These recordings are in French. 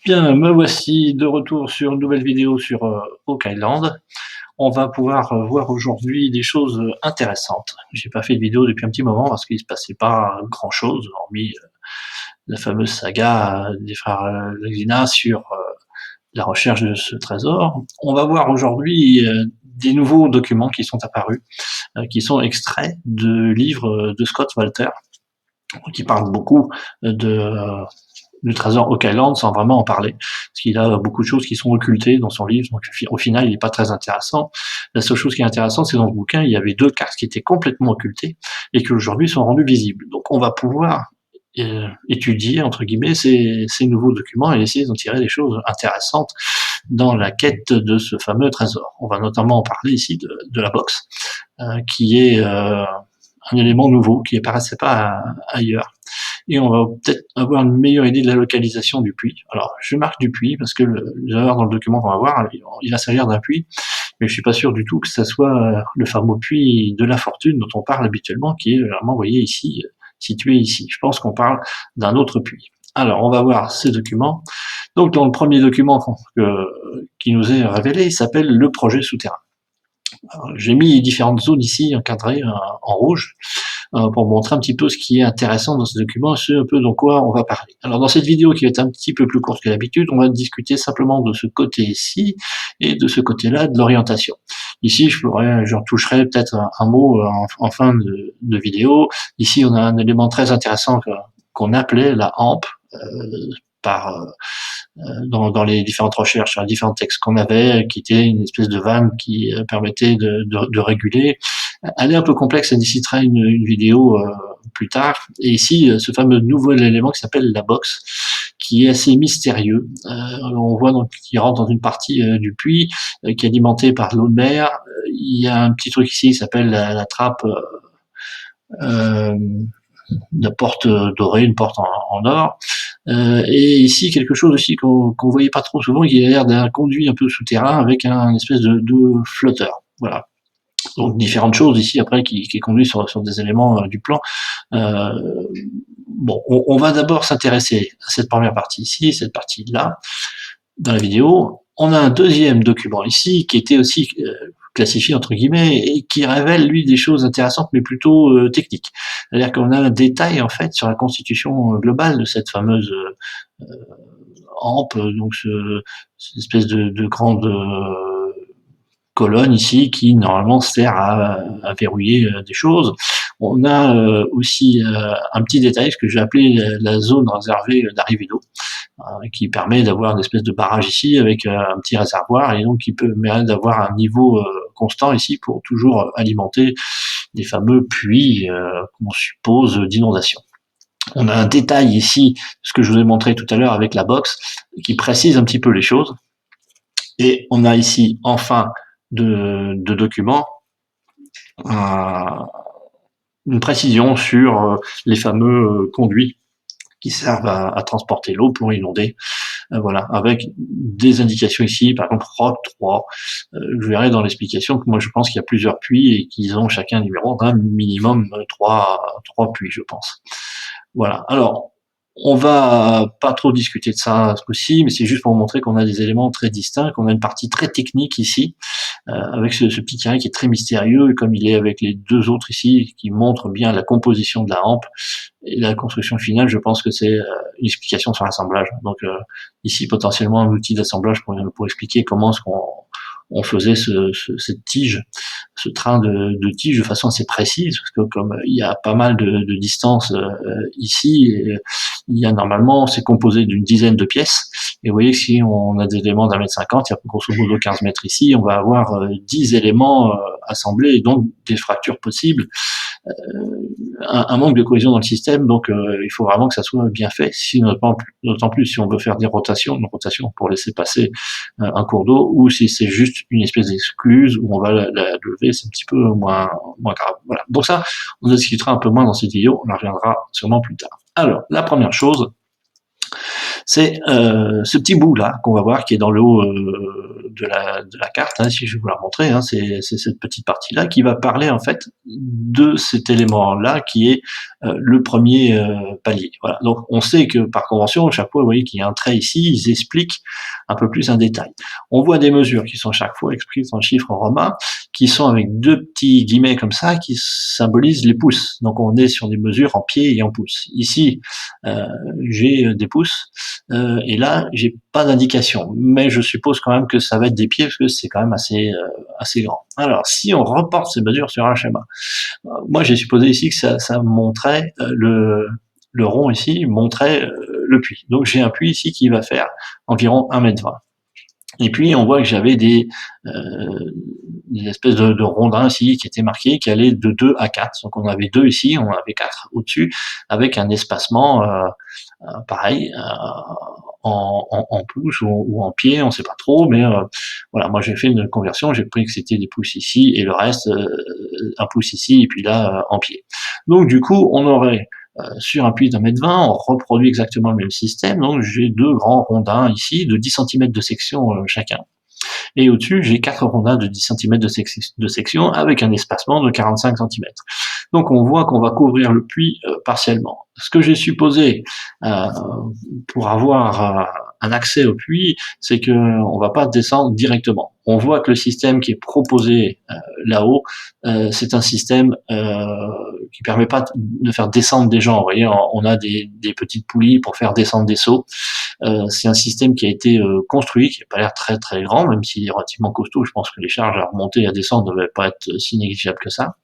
Bien, me voici de retour sur une nouvelle vidéo sur Oak Island. On va pouvoir voir aujourd'hui des choses intéressantes. J'ai pas fait de vidéo depuis un petit moment parce qu'il se passait pas grand chose, hormis la fameuse saga des frères Leguina sur la recherche de ce trésor. On va voir aujourd'hui des nouveaux documents qui sont apparus, qui sont extraits de livres de Scott Walter, qui parlent beaucoup du trésor Oak Island sans vraiment en parler, parce qu'il a beaucoup de choses qui sont occultées dans son livre, donc au final il n'est pas très intéressant. La seule chose qui est intéressante, c'est dans ce bouquin, il y avait 2 cartes qui étaient complètement occultées et qui aujourd'hui sont rendues visibles. Donc on va pouvoir étudier, entre guillemets, ces nouveaux documents et essayer d'en tirer des choses intéressantes dans la quête de ce fameux trésor. On va notamment en parler ici de la box, qui est un élément nouveau qui apparaissait pas ailleurs. Et on va peut-être avoir une meilleure idée de la localisation du puits. Alors, je marque du puits parce que d'ailleurs dans le document qu'on va voir, il va s'agir d'un puits, mais je suis pas sûr du tout que ça soit le fameux puits de la fortune dont on parle habituellement, qui est vraiment, vous voyez ici, situé ici. Je pense qu'on parle d'un autre puits. Alors, on va voir ces documents. Donc, dans le premier document qui nous est révélé, il s'appelle le projet souterrain. J'ai mis différentes zones ici encadrées en rouge pour montrer un petit peu ce qui est intéressant dans ce document, ce un peu dans quoi on va parler. Alors dans cette vidéo qui va être un petit peu plus courte que d'habitude, on va discuter simplement de ce côté ici et de ce côté-là de l'orientation. Ici, j'en toucherai peut-être un mot en fin de vidéo. Ici, on a un élément très intéressant qu'on appelait la hampe par dans les différentes recherches, sur les différents textes qu'on avait, qui était une espèce de vanne qui permettait de réguler. Elle est un peu complexe, elle nécessitera une vidéo plus tard. Et ici, ce fameux nouvel élément qui s'appelle la box, qui est assez mystérieux. On voit donc qu'il rentre dans une partie du puits qui est alimentée par l'eau de mer. Il y a un petit truc ici qui s'appelle la trappe la porte dorée, une porte en or. Et ici, quelque chose aussi qu'on voyait pas trop souvent, qui a l'air d'un conduit un peu souterrain avec un espèce de flotteur. Voilà. Donc différentes choses ici après qui conduisent sur des éléments du plan. Euh, bon, on va d'abord s'intéresser à cette première partie ici, cette partie-là, dans la vidéo. On a un deuxième document ici qui était aussi classifié entre guillemets et qui révèle lui des choses intéressantes mais plutôt techniques. C'est-à-dire qu'on a un détail en fait sur la constitution globale de cette fameuse hampe, donc cette espèce de grande colonne ici qui normalement sert à verrouiller des choses. On a aussi un petit détail, ce que j'ai appelé la zone réservée d'arrivée d'eau, qui permet d'avoir une espèce de barrage ici avec un petit réservoir et donc qui permet d'avoir un niveau constant ici pour toujours alimenter les fameux puits qu'on suppose d'inondation. On a un détail ici, ce que je vous ai montré tout à l'heure avec la box, qui précise un petit peu les choses. Et on a ici enfin de documents une précision sur les fameux conduits qui servent à transporter l'eau pour inonder. Voilà, avec des indications ici, par exemple ROC 3. Je verrai dans l'explication que moi je pense qu'il y a plusieurs puits et qu'ils ont chacun un numéro d'un minimum 3 puits, je pense. Voilà. Alors, on va pas trop discuter de ça ce coup-ci, mais c'est juste pour vous montrer qu'on a des éléments très distincts, qu'on a une partie très technique ici, avec ce petit carré qui est très mystérieux, comme il est avec les 2 autres ici, qui montrent bien la composition de la hampe. Et la construction finale, je pense que c'est une explication sur l'assemblage. Donc ici, potentiellement, un outil d'assemblage pour expliquer comment est-ce qu'on faisait cette tige, ce train de tige de façon assez précise, parce que comme il y a pas mal de distance ici, il y a normalement, c'est composé d'une dizaine de pièces, et vous voyez que si on a des éléments d'1,50 m, il y a grosso modo 15 mètres ici, on va avoir 10 éléments assemblés, et donc des fractures possibles, un manque de cohésion dans le système, donc il faut vraiment que ça soit bien fait, d'autant plus si on veut faire une rotation pour laisser passer un cours d'eau, ou si c'est juste une espèce d'excluse où on va la lever, c'est un petit peu moins grave. Voilà. Donc ça, on en discutera un peu moins dans cette vidéo, on en reviendra sûrement plus tard. Alors, la première chose, c'est ce petit bout là qu'on va voir qui est dans le haut de la carte, hein, si je vais vous la montrer, hein, c'est cette petite partie-là qui va parler en fait de cet élément-là qui est le premier palier. Voilà. Donc on sait que par convention, chaque fois, vous voyez qu'il y a un trait ici, ils expliquent un peu plus un détail. On voit des mesures qui sont chaque fois exprises en chiffres romains, qui sont avec deux petits guillemets comme ça, qui symbolisent les pouces. Donc on est sur des mesures en pieds et en pouces. Ici, j'ai des pouces, et là, j'ai pas d'indication, mais je suppose quand même que ça va être des pieds, parce que c'est quand même assez grand. Alors, si on reporte ces mesures sur un schéma, moi j'ai supposé ici que ça montrait le rond ici montrait le puits. Donc j'ai un puits ici qui va faire environ 1,20 m. Et puis on voit que j'avais des espèces de rondins ici qui étaient marqués, qui allaient de 2 à 4. Donc on avait 2 ici, on avait 4 au-dessus, avec un espacement pareil, en pouces ou en pieds, on sait pas trop, mais voilà, moi j'ai fait une conversion, j'ai pris que c'était des pouces ici, et le reste, un pouce ici, et puis là, en pieds. Donc du coup, on aurait sur un puits d'1,20 m, on reproduit exactement le même système, donc j'ai deux grands rondins ici, de 10 cm de section chacun. Et au-dessus, j'ai 4 rondins de 10 cm de section avec un espacement de 45 cm. Donc on voit qu'on va couvrir le puits partiellement. Ce que j'ai supposé euh, pour avoir un accès au puits, c'est qu'on va pas descendre directement. On voit que le système qui est proposé là-haut, c'est un système qui permet pas de faire descendre des gens. Vous voyez, on a des petites poulies pour faire descendre des seaux. C'est un système qui a été construit, qui n'a pas l'air très très grand, même s'il est relativement costaud. Je pense que les charges à remonter et à descendre ne devaient pas être si négligeables que ça.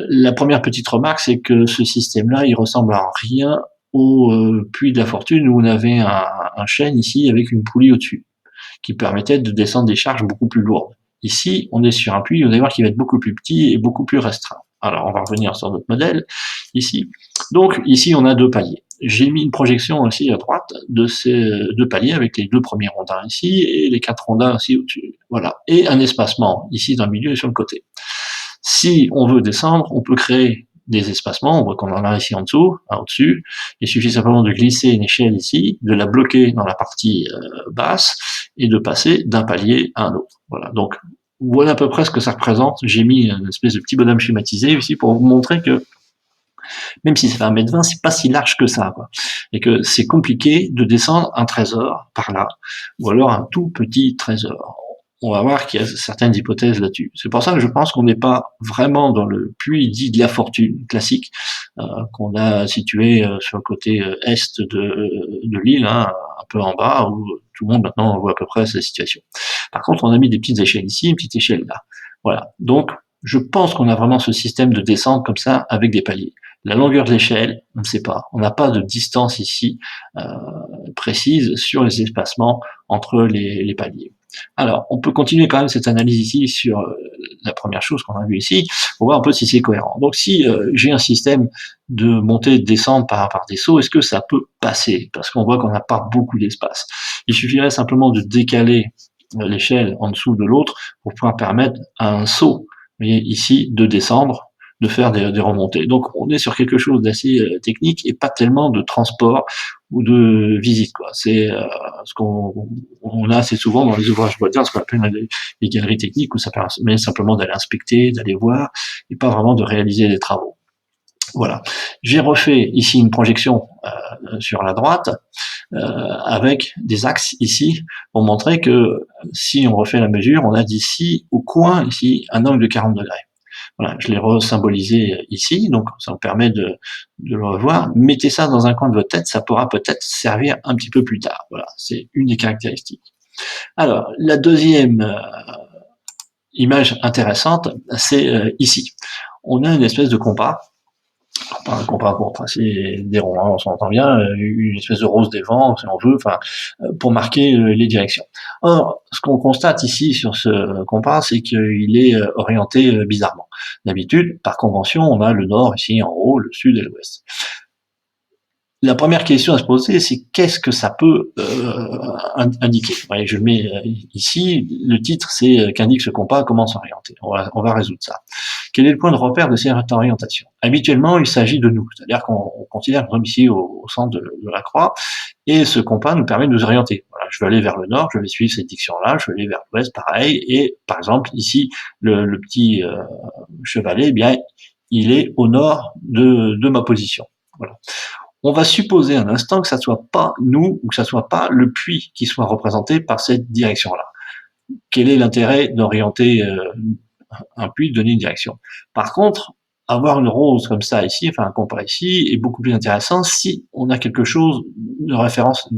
La première petite remarque, c'est que ce système-là, il ressemble en rien au puits de la fortune où on avait un chêne ici avec une poulie au-dessus, qui permettait de descendre des charges beaucoup plus lourdes. Ici, on est sur un puits, vous allez voir qu'il va être beaucoup plus petit et beaucoup plus restreint. Alors, on va revenir sur notre modèle, ici. Donc, ici, on a deux paliers. J'ai mis une projection aussi à droite de ces deux paliers avec les deux premiers rondins ici et les 4 rondins ici au-dessus. Voilà. Et un espacement ici dans le milieu et sur le côté. Si on veut descendre, on peut créer des espacements, on voit qu'on en a ici en dessous, au-dessus. Il suffit simplement de glisser une échelle ici, de la bloquer dans la partie basse et de passer d'un palier à un autre. Voilà. Donc voilà à peu près ce que ça représente. J'ai mis une espèce de petit bonhomme schématisé ici pour vous montrer que même si ça fait 1,20 m, c'est pas si large que ça, quoi. Et que c'est compliqué de descendre un trésor par là, ou alors un tout petit trésor. On va voir qu'il y a certaines hypothèses là-dessus. C'est pour ça que je pense qu'on n'est pas vraiment dans le puits dit de la fortune classique qu'on a situé sur le côté est de l'île, hein, un peu en bas, où tout le monde maintenant voit à peu près sa situation. Par contre, on a mis des petites échelles ici, une petite échelle là. Voilà. Donc, je pense qu'on a vraiment ce système de descente comme ça avec des paliers. La longueur de l'échelle, on ne sait pas. On n'a pas de distance ici précise sur les espacements entre les paliers. Alors, on peut continuer quand même cette analyse ici sur la première chose qu'on a vue ici, pour voir un peu si c'est cohérent. Donc, si j'ai un système de montée et de descente par des sauts, est-ce que ça peut passer? Parce qu'on voit qu'on n'a pas beaucoup d'espace. Il suffirait simplement de décaler l'échelle en dessous de l'autre pour pouvoir permettre à un saut, vous voyez, ici, de descendre, de faire des remontées. Donc on est sur quelque chose d'assez technique et pas tellement de transport ou de visite, quoi. C'est ce qu'on a assez souvent dans les ouvrages modernes, ce qu'on appelle les galeries techniques, où ça permet simplement d'aller inspecter, d'aller voir, et pas vraiment de réaliser des travaux. Voilà. J'ai refait ici une projection sur la droite, avec des axes ici, pour montrer que si on refait la mesure, on a d'ici au coin, ici, un angle de 40 degrés. Voilà, je l'ai resymbolisé ici, donc ça me permet de le revoir. Mettez ça dans un coin de votre tête, ça pourra peut-être servir un petit peu plus tard. Voilà, c'est une des caractéristiques. Alors, la deuxième image intéressante, c'est ici. On a une espèce de compas, pas un compas pour tracer des ronds, hein, on s'entend bien, une espèce de rose des vents, si on veut, enfin, pour marquer les directions. Or, ce qu'on constate ici sur ce compas, c'est qu'il est orienté bizarrement. D'habitude, par convention, on a le nord ici en haut, le sud et l'ouest. La première question à se poser, c'est qu'est-ce que ça peut indiquer. Ouais, je mets ici, le titre, c'est qu'indique ce compas, comment s'orienter. On va résoudre ça. Quel est le point de repère de cette orientation? Habituellement, il s'agit de nous, c'est-à-dire qu'on considère que nous sommes ici au centre de la croix, et ce compas nous permet de nous orienter. Voilà, je veux aller vers le nord, je vais suivre cette direction-là, je veux aller vers l'ouest, pareil, et par exemple, ici, le petit chevalet, eh bien, il est au nord de ma position. Voilà. On va supposer un instant que ça soit pas nous ou que ça soit pas le puits qui soit représenté par cette direction-là. Quel est l'intérêt d'orienter un puits, de donner une direction? Par contre, avoir une rose comme ça ici, enfin un compas ici, est beaucoup plus intéressant si on a quelque chose de référence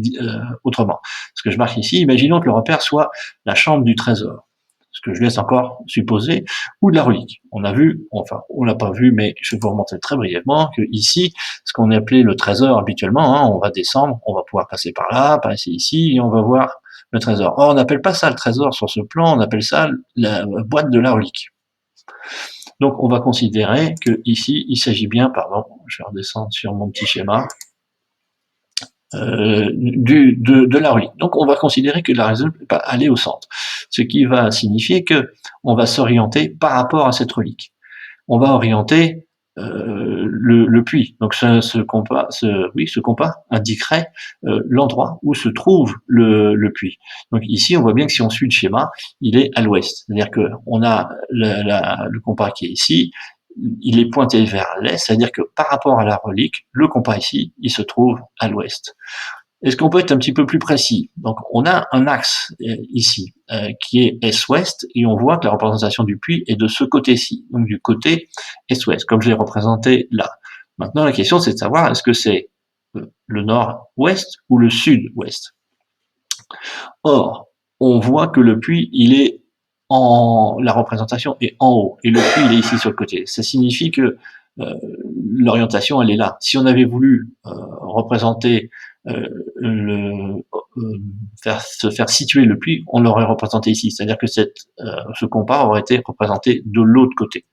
autrement. Ce que je marque ici, imaginons que le repère soit la chambre du trésor, ce que je laisse encore supposer, ou de la relique. On a vu, enfin on l'a pas vu, mais je vais vous remontrer très brièvement que ici, ce qu'on appelait le trésor habituellement, hein, on va descendre, on va pouvoir passer par là, passer ici, et on va voir le trésor. Or, on n'appelle pas ça le trésor sur ce plan, on appelle ça la boîte de la relique. Donc, on va considérer que ici, il s'agit bien, pardon, je vais redescendre sur mon petit schéma, de la relique. Donc, on va considérer que la raison va aller au centre, ce qui va signifier que on va s'orienter par rapport à cette relique. On va orienter le puits. Donc, ce compas indiquerait l'endroit où se trouve le puits. Donc ici, on voit bien que si on suit le schéma, il est à l'ouest. C'est-à-dire que on a le compas qui est ici, il est pointé vers l'est, c'est-à-dire que par rapport à la relique, le compas ici, il se trouve à l'ouest. Est-ce qu'on peut être un petit peu plus précis? Donc, on a un axe ici qui est est-ouest et on voit que la représentation du puits est de ce côté-ci, donc du côté est-ouest, comme je l'ai représenté là. Maintenant, la question, c'est de savoir est-ce que c'est le nord-ouest ou le sud-ouest. Or, on voit que le puits, il est la représentation est en haut et le puits, il est ici sur le côté. Ça signifie que l'orientation, elle est là. Si on avait voulu représenter se faire situer le puits, on l'aurait représenté ici. C'est-à-dire que ce compas aurait été représenté de l'autre côté.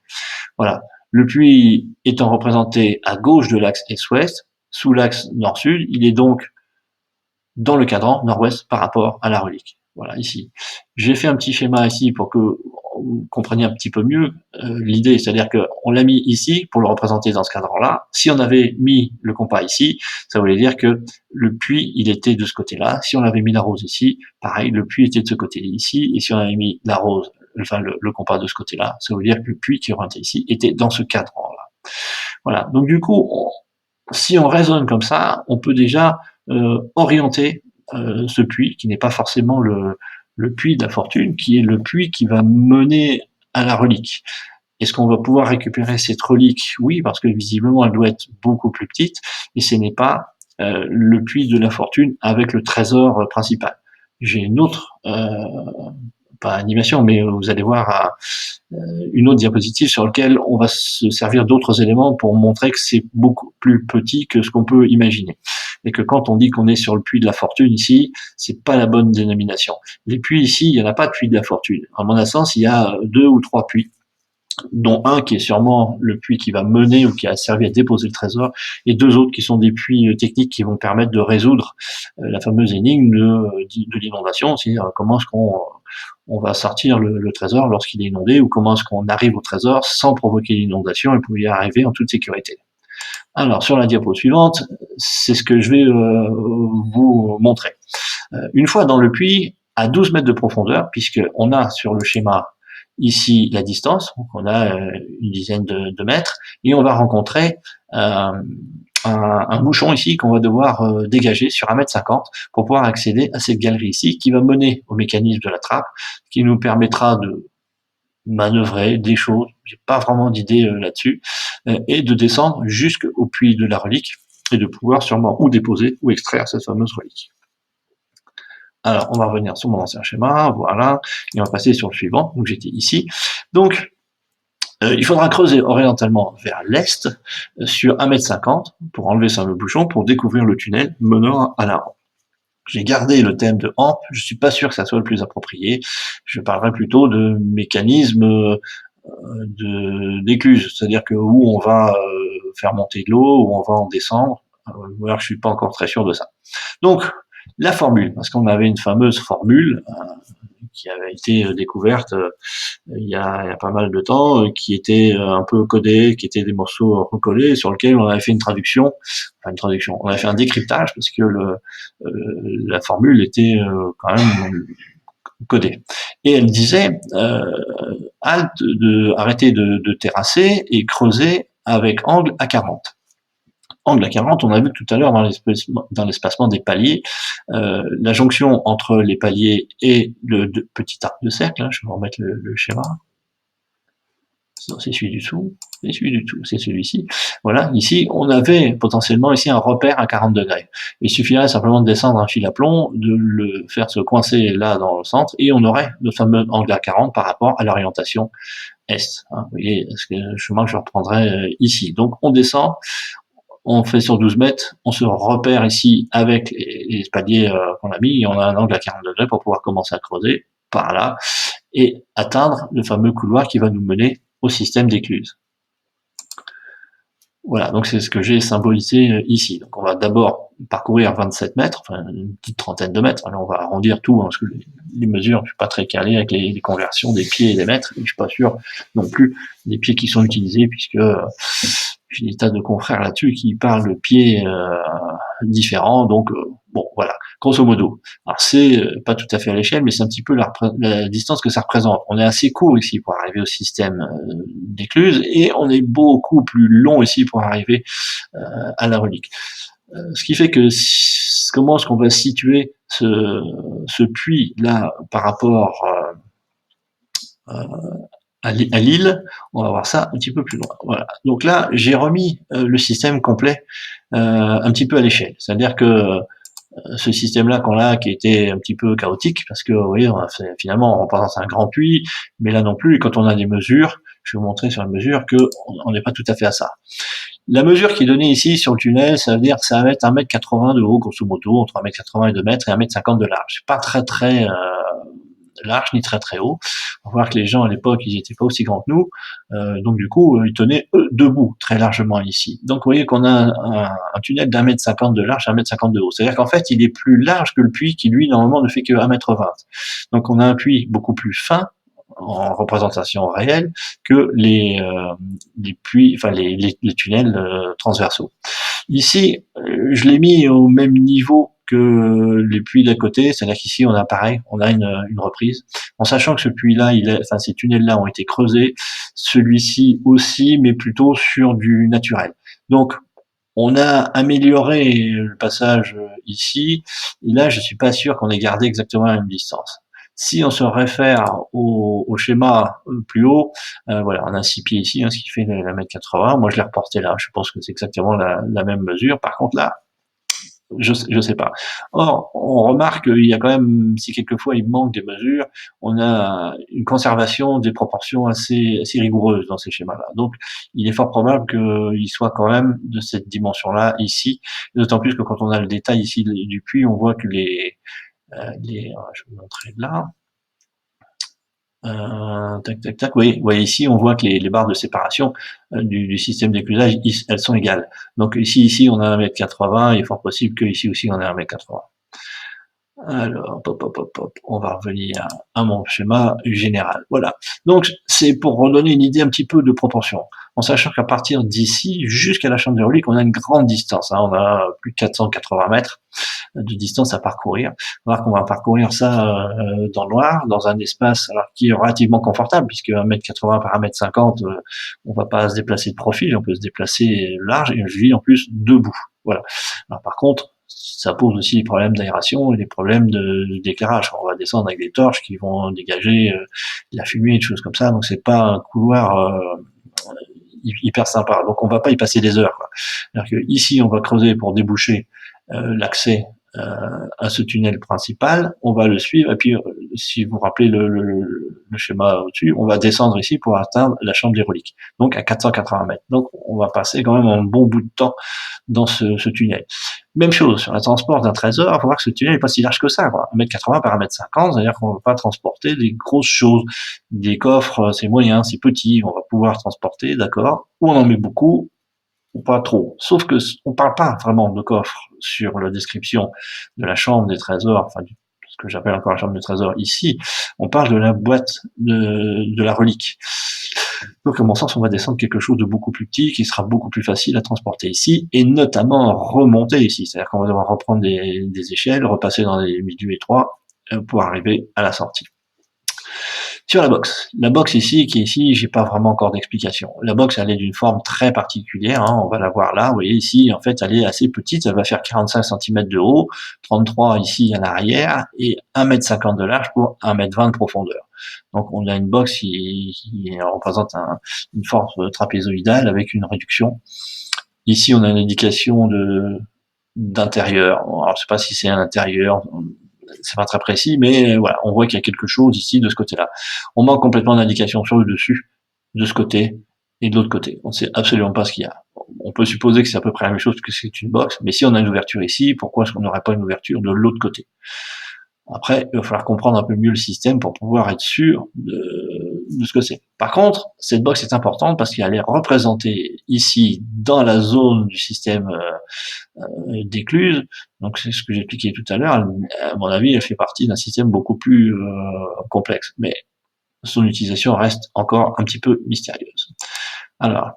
Voilà. Le puits étant représenté à gauche de l'axe est-ouest, sous l'axe nord-sud, il est donc dans le cadran nord-ouest par rapport à la relique. Voilà, ici. J'ai fait un petit schéma ici pour que vous compreniez un petit peu mieux l'idée, c'est-à-dire qu'on l'a mis ici pour le représenter dans ce cadran-là. Si on avait mis le compas ici, ça voulait dire que le puits, il était de ce côté-là. Si on avait mis la rose ici, pareil, le puits était de ce côté ici. Et si on avait mis la rose, enfin le compas de ce côté-là, ça veut dire que le puits qui orientait ici était dans ce cadran-là. Voilà. Donc du coup, si on raisonne comme ça, on peut déjà orienter ce puits, qui n'est pas forcément le puits de la fortune, qui est le puits qui va mener à la relique. Est-ce qu'on va pouvoir récupérer cette relique? Oui, parce que visiblement, elle doit être beaucoup plus petite, et ce n'est pas le puits de la fortune avec le trésor principal. J'ai une autre, pas animation, mais vous allez voir une autre diapositive sur laquelle on va se servir d'autres éléments pour montrer que c'est beaucoup plus petit que ce qu'on peut imaginer. Et que quand on dit qu'on est sur le puits de la fortune ici, c'est pas la bonne dénomination. Les puits ici, il n'y en a pas de puits de la fortune. À mon sens, il y a 2 ou 3 puits, dont un qui est sûrement le puits qui va mener ou qui a servi à déposer le trésor, et 2 autres qui sont des puits techniques qui vont permettre de résoudre la fameuse énigme de l'inondation, c'est-à-dire comment est-ce qu'on va sortir le trésor lorsqu'il est inondé, ou comment est-ce qu'on arrive au trésor sans provoquer l'inondation et pour y arriver en toute sécurité. Alors, sur la diapo suivante, c'est ce que je vais vous montrer. Une fois dans le puits, à 12 mètres de profondeur, puisqu'on a sur le schéma ici la distance, donc on a une dizaine de mètres, et on va rencontrer un bouchon ici qu'on va devoir dégager sur 1,50 m pour pouvoir accéder à cette galerie ici qui va mener au mécanisme de la trappe, qui nous permettra de manœuvrer des choses, j'ai pas vraiment d'idée là-dessus, et de descendre jusqu'au puits de la relique et de pouvoir sûrement ou déposer ou extraire cette fameuse relique. Alors, on va revenir sur mon ancien schéma, voilà, et on va passer sur le suivant, donc j'étais ici. Donc, il faudra creuser orientalement vers l'est sur 1,50 m pour enlever ce fameux bouchon, pour découvrir le tunnel menant à la rampe. J'ai gardé le thème de hampe, je suis pas sûr que ça soit le plus approprié, je parlerai plutôt de mécanisme d'écluse, c'est-à-dire que où on va faire monter de l'eau, où on va en descendre, Ou alors je suis pas encore très sûr de ça. Donc, la formule, parce qu'on avait une fameuse formule qui avait été découverte il y a pas mal de temps, qui était un peu codée, qui étaient des morceaux recollés, sur lesquels on avait fait une traduction, enfin une traduction, on avait fait un décryptage parce que la formule était quand même codée. Et elle disait arrêtez de terrasser et creuser avec angle à 40. Angle à 40, on a vu tout à l'heure dans l'espacement des paliers, la jonction entre les paliers et le petit arc de cercle, hein, je vais vous remettre le schéma. Non, c'est celui du dessous, c'est celui du dessous, c'est celui-ci. Voilà, ici, on avait potentiellement ici un repère à 40 degrés. Il suffirait simplement de descendre un fil à plomb, de le faire se coincer là dans le centre, et on aurait le fameux angle à 40 par rapport à l'orientation est. Hein, vous voyez, ce chemin que je reprendrai ici. Donc, on descend, on fait sur 12 mètres, on se repère ici avec les paliers qu'on a mis, et on a un angle à 40 degrés pour pouvoir commencer à creuser par là, et atteindre le fameux couloir qui va nous mener au système d'écluse. Voilà, donc c'est ce que j'ai symbolisé ici. Donc on va d'abord parcourir 27 mètres, enfin une petite trentaine de mètres. Alors on va arrondir tout, hein, parce que les mesures, je suis pas très calé avec les conversions des pieds et des mètres, et je suis pas sûr non plus des pieds qui sont utilisés, puisque j'ai des tas de confrères là-dessus qui parlent de pieds différents, donc bon, voilà, grosso modo. Alors c'est pas tout à fait à l'échelle, mais c'est un petit peu la distance que ça représente. On est assez court ici pour arriver au système d'écluse, et on est beaucoup plus long ici pour arriver à la relique. Ce qui fait que comment est-ce qu'on va situer ce puits là par rapport à l'île, on va voir ça un petit peu plus loin. Voilà. Donc là, j'ai remis le système complet un petit peu à l'échelle. C'est-à-dire que ce système-là qu'on a, qui était un petit peu chaotique, parce que vous voyez, finalement, on représente un grand puits, mais là non plus, quand on a des mesures, je vais vous montrer sur la mesure que on n'est pas tout à fait à ça. La mesure qui est donnée ici sur le tunnel, ça veut dire que ça va être 1,80 m de haut, grosso modo, entre 1,80 m et 2 mètres, et 1,50 m de large. C'est pas très large ni très haut. On va voir que les gens à l'époque, ils n'étaient pas aussi grands que nous, donc du coup, ils tenaient eux debout très largement ici. Donc vous voyez qu'on a un tunnel d'1,50 m de large, 1,50 m de haut. C'est-à-dire qu'en fait, il est plus large que le puits qui lui normalement ne fait que 1,20 m. Donc on a un puits beaucoup plus fin en représentation réelle que les puits, enfin les tunnels transversaux. Ici, je l'ai mis au même niveau que les puits d'à côté, c'est-à-dire qu'ici on a pareil, on a une reprise, en sachant que ce puits-là, enfin ces tunnels-là ont été creusés, celui-ci aussi, mais plutôt sur du naturel. Donc on a amélioré le passage ici, et là je suis pas sûr qu'on ait gardé exactement la même distance. Si on se réfère au schéma plus haut, voilà, on a 6 pieds ici, hein, ce qui fait la mètre 80. Moi, je l'ai reporté là. Je pense que c'est exactement la même mesure. Par contre, là, je sais pas. Or, on remarque qu'il y a quand même, si quelquefois il manque des mesures, on a une conservation des proportions assez rigoureuse dans ces schémas-là. Donc, il est fort probable qu'il soit quand même de cette dimension-là ici. D'autant plus que quand on a le détail ici du puits, on voit que je vais vous montrer là. Tac, tac, tac. Oui, voyez ici, on voit que les barres de séparation du système d'éclusage, elles sont égales. Donc ici, on a 1,80 m, il est fort possible que ici aussi, on ait 1,80 m. Alors, on va revenir à mon schéma général. Voilà. Donc, c'est pour redonner une idée un petit peu de proportion. En sachant qu'à partir d'ici, jusqu'à la chambre hydraulique, on a une grande distance. Hein, on a plus de 480 mètres de distance à parcourir. On va voir qu'on va parcourir ça dans le noir, dans un espace alors qui est relativement confortable, puisque 1,80 m par 1,50 m, on va pas se déplacer de profil, on peut se déplacer large, et je vis en plus debout. Voilà. Alors, par contre, ça pose aussi des problèmes d'aération et des problèmes d'éclairage. On va descendre avec des torches qui vont dégager de la fumée et des choses comme ça, donc c'est pas un couloir hyper sympa. Donc on va pas y passer des heures. C'est-à-dire que ici, on va creuser pour déboucher l'accès à ce tunnel principal, on va le suivre, et puis si vous vous rappelez le schéma au-dessus, on va descendre ici pour atteindre la chambre hydraulique, donc à 480 mètres. Donc on va passer quand même un bon bout de temps dans ce tunnel. Même chose sur le transport d'un trésor, il faut voir que ce tunnel n'est pas si large que ça, quoi. 1,80 m par 1,50 m, c'est-à-dire qu'on ne va pas transporter des grosses choses. Des coffres, c'est moyen, c'est petit, on va pouvoir transporter, d'accord, ou on en met beaucoup, pas trop. Sauf que on parle pas vraiment de coffre sur la description de la chambre des trésors, enfin ce que j'appelle encore la chambre des trésors ici. On parle de la boîte de la relique. Donc, à mon sens, on va descendre quelque chose de beaucoup plus petit, qui sera beaucoup plus facile à transporter ici, et notamment remonter ici. C'est-à-dire qu'on va devoir reprendre des échelles, repasser dans des milieux étroits pour arriver à la sortie. Sur la box ici, qui est ici, j'ai pas vraiment encore d'explication. La box, elle est d'une forme très particulière, hein, on va la voir là, vous voyez ici, en fait, elle est assez petite, elle va faire 45 cm de haut, 33 ici à l'arrière, et 1,50 m de large pour 1,20 m de profondeur. Donc on a une box qui représente une forme trapézoïdale avec une réduction. Ici, on a une indication d'intérieur. Alors, je sais pas si c'est un intérieur, c'est pas très précis, mais voilà, on voit qu'il y a quelque chose ici de ce côté-là. On manque complètement d'indication sur le dessus, de ce côté et de l'autre côté. On ne sait absolument pas ce qu'il y a. On peut supposer que c'est à peu près la même chose que c'est une box, mais si on a une ouverture ici, pourquoi est-ce qu'on n'aurait pas une ouverture de l'autre côté? Après, il va falloir comprendre un peu mieux le système pour pouvoir être sûr de ce que c'est. Par contre, cette box est importante parce qu'elle est représentée ici dans la zone du système d'écluse. Donc c'est ce que j'expliquais tout à l'heure. À mon avis, elle fait partie d'un système beaucoup plus complexe, mais son utilisation reste encore un petit peu mystérieuse. Alors,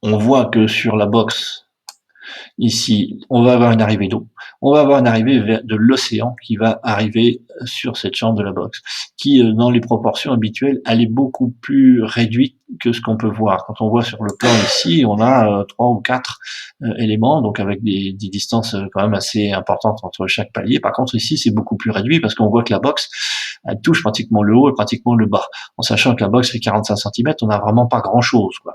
on voit que sur la box ici, on va avoir une arrivée d'eau. On va avoir une arrivée de l'océan qui va arriver sur cette chambre de la box, qui, dans les proportions habituelles, elle est beaucoup plus réduite que ce qu'on peut voir. Quand on voit sur le plan ici, on a 3 ou 4 éléments, donc avec des distances quand même assez importantes entre chaque palier. Par contre, ici, c'est beaucoup plus réduit parce qu'on voit que la box, elle touche pratiquement le haut et pratiquement le bas. En sachant que la box fait 45 cm, on n'a vraiment pas grand-chose, quoi.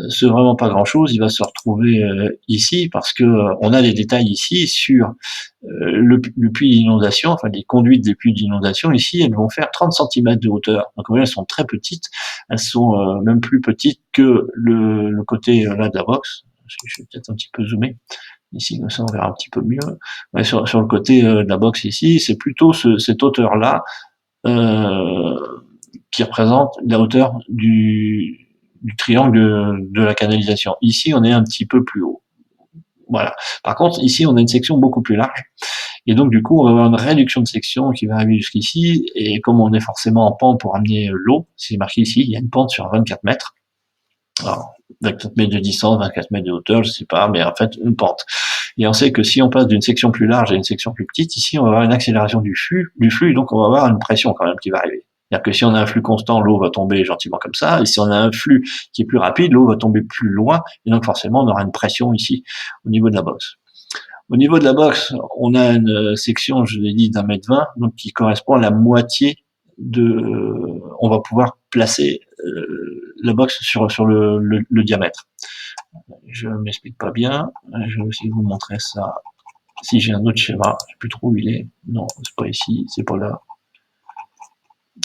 C'est vraiment pas grand chose, il va se retrouver ici parce que on a des détails ici sur le puits d'inondation, enfin les conduites des puits d'inondation ici, elles vont faire 30 cm de hauteur. Donc elles sont très petites, elles sont même plus petites que le côté là de la box. Je vais peut-être un petit peu zoomer. Ici, comme ça, on verra un petit peu mieux. Ouais, sur le côté de la box ici, c'est plutôt cette hauteur-là euh, qui représente la hauteur du triangle de la canalisation. Ici, on est un petit peu plus haut. Voilà. Par contre, ici, on a une section beaucoup plus large. Et donc, du coup, on va avoir une réduction de section qui va arriver jusqu'ici. Et comme on est forcément en pente pour amener l'eau, c'est marqué ici, il y a une pente sur 24 mètres. Alors, 24 mètres de distance, 24 mètres de hauteur, je sais pas, mais en fait, une pente. Et on sait que si on passe d'une section plus large à une section plus petite, ici, on va avoir une accélération du flux, donc on va avoir une pression quand même qui va arriver. C'est-à-dire que si on a un flux constant, l'eau va tomber gentiment comme ça, et si on a un flux qui est plus rapide, l'eau va tomber plus loin, et donc forcément, on aura une pression ici, au niveau de la box. Au niveau de la box, on a une section, je l'ai dit, d'1,20 m, donc qui correspond à la moitié on va pouvoir placer la box sur le diamètre. Je m'explique pas bien, je vais aussi vous montrer ça. Si j'ai un autre schéma, je sais plus trop où il est. Non, c'est pas ici, c'est pas là.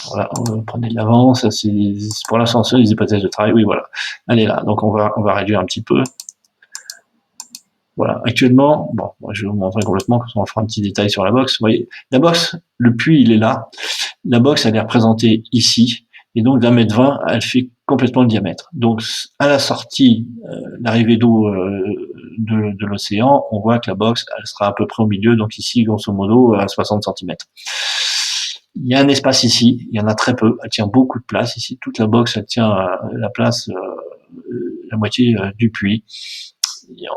Voilà, prenez de l'avance, c'est pour l'ascenseur, les hypothèses de travail, oui voilà. Elle est là, donc on va réduire un petit peu. Voilà, actuellement, bon, je vais vous montrer complètement, comme ça on fera un petit détail sur la box. Vous voyez, la box, le puits, il est là. La box, elle est représentée ici. Et donc, d'1,20 m, elle fait complètement le diamètre. Donc, à la sortie, l'arrivée d'eau de l'océan, on voit que la box, elle sera à peu près au milieu. Donc ici, grosso modo, à 60 cm. Il y a un espace ici. Il y en a très peu. Elle tient beaucoup de place ici. Toute la box, elle tient la place, la moitié du puits.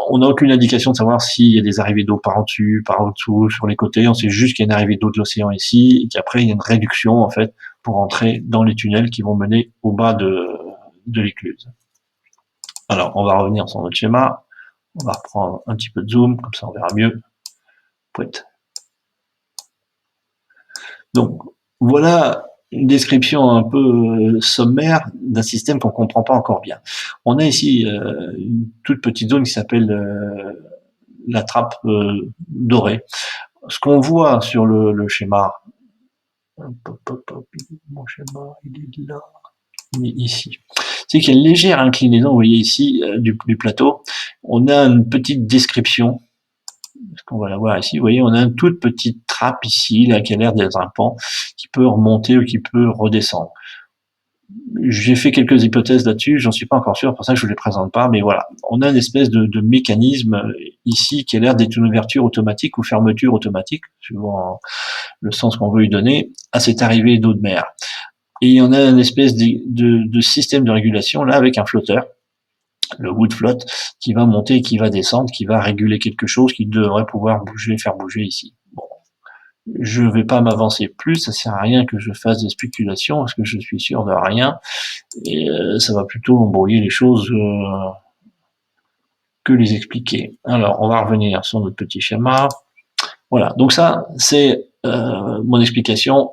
On n'a aucune indication de savoir s'il y a des arrivées d'eau par en dessus, par en dessous, sur les côtés. On sait juste qu'il y a une arrivée d'eau de l'océan ici, et qu'après il y a une réduction en fait pour entrer dans les tunnels qui vont mener au bas de l'écluse. Alors on va revenir sur notre schéma, on va reprendre un petit peu de zoom, comme ça on verra mieux. Pouette. Donc voilà une description un peu sommaire d'un système qu'on comprend pas encore bien. On a ici une toute petite zone qui s'appelle la trappe dorée. Ce qu'on voit sur le schéma, mon schéma, il est là, il est ici. C'est qu'il y a une légère inclinaison, vous voyez ici, du plateau. On a une petite description. Est-ce qu'on va la voir ici? Vous voyez, on a une toute petite trappe ici, là, qui a l'air d'être un pan, qui peut remonter ou qui peut redescendre. J'ai fait quelques hypothèses là-dessus, j'en suis pas encore sûr, pour ça que je vous les présente pas, mais voilà. On a une espèce de mécanisme ici qui a l'air d'être une ouverture automatique ou fermeture automatique, suivant le sens qu'on veut lui donner, à cette arrivée d'eau de mer. Et on a une espèce de système de régulation là avec un flotteur, le wood float, qui va monter, qui va descendre, qui va réguler quelque chose qui devrait pouvoir bouger, faire bouger ici. Bon, je vais pas m'avancer plus, ça sert à rien que je fasse des spéculations parce que je suis sûr de rien et ça va plutôt embrouiller les choses que les expliquer. Alors, on va revenir sur notre petit schéma. Voilà, donc ça, c'est mon explication,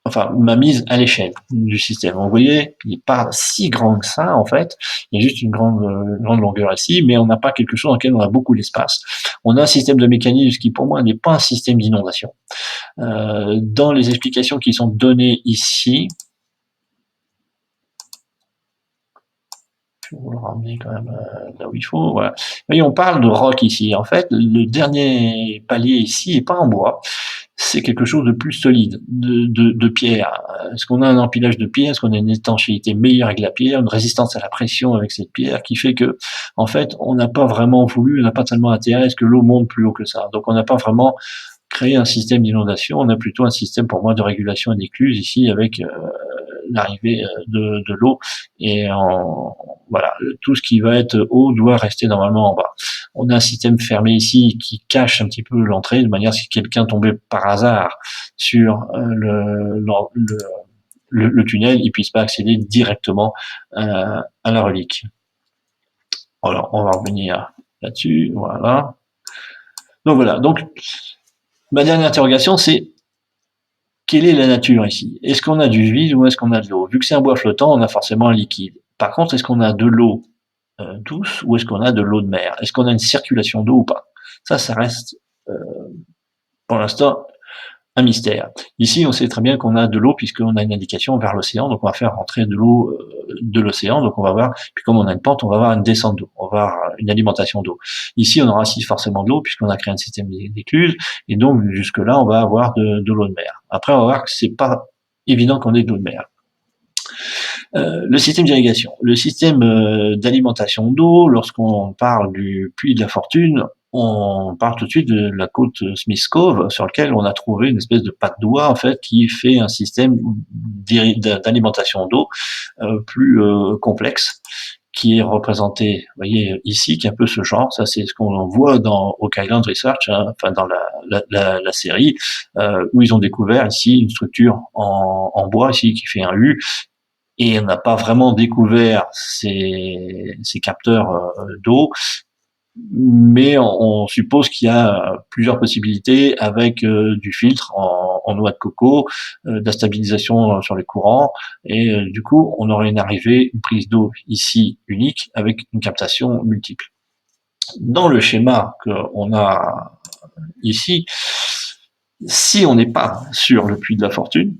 enfin ma mise à l'échelle du système. Vous voyez, il n'est pas si grand que ça en fait, il y a juste une grande longueur ici, mais on n'a pas quelque chose dans lequel on a beaucoup d'espace. On a un système de mécanisme qui pour moi n'est pas un système d'inondation. Dans les explications qui sont données ici, je vais vous le ramener quand même là où il faut. Voilà. Vous voyez, on parle de roc ici. En fait, le dernier palier ici est pas en bois. C'est quelque chose de plus solide, de pierre. Est-ce qu'on a un empilage de pierre? Est-ce qu'on a une étanchéité meilleure avec la pierre, une résistance à la pression avec cette pierre qui fait que, en fait, on n'a pas vraiment voulu, on n'a pas tellement intérêt à ce que l'eau monte plus haut que ça. Donc, on n'a pas vraiment créé un système d'inondation. On a plutôt un système, pour moi, de régulation et d'écluse ici avec l'arrivée de l'eau et voilà, tout ce qui va être haut doit rester normalement en bas. On a un système fermé ici qui cache un petit peu l'entrée de manière si quelqu'un tombait par hasard sur le tunnel, il puisse pas accéder directement à la relique. Alors, on va revenir là-dessus, voilà. Donc voilà, donc ma dernière interrogation c'est quelle est la nature ici? Est-ce qu'on a du vide ou est-ce qu'on a de l'eau? Vu que c'est un bois flottant, on a forcément un liquide. Par contre, est-ce qu'on a de l'eau douce ou est-ce qu'on a de l'eau de mer? Est-ce qu'on a une circulation d'eau ou pas? Ça reste euh, pour l'instant un mystère. Ici, on sait très bien qu'on a de l'eau puisqu'on a une indication vers l'océan, donc on va faire rentrer de l'eau de l'océan, donc on va voir, puis comme on a une pente, on va avoir une descente d'eau, on va avoir une alimentation d'eau. Ici, on aura aussi forcément de l'eau puisqu'on a créé un système d'écluses, et donc jusque-là, on va avoir de l'eau de mer. Après, on va voir que c'est pas évident qu'on ait de l'eau de mer. Le système d'irrigation, le système d'alimentation d'eau, lorsqu'on parle du puits de la fortune, on parle tout de suite de la côte Smith Cove, sur laquelle on a trouvé une espèce de patte d'oie en fait qui fait un système d'alimentation d'eau plus complexe, qui est représenté, vous voyez ici, qui est un peu ce genre. Ça, c'est ce qu'on voit dans Oak Island Research, hein, enfin dans la série, où ils ont découvert ici une structure en bois ici qui fait un U et on n'a pas vraiment découvert ces capteurs d'eau, mais on suppose qu'il y a plusieurs possibilités avec du filtre en noix de coco, de la stabilisation sur les courants, et du coup on aurait une arrivée, une prise d'eau ici unique avec une captation multiple. Dans le schéma qu'on a ici, si on n'est pas sur le puits de la fortune,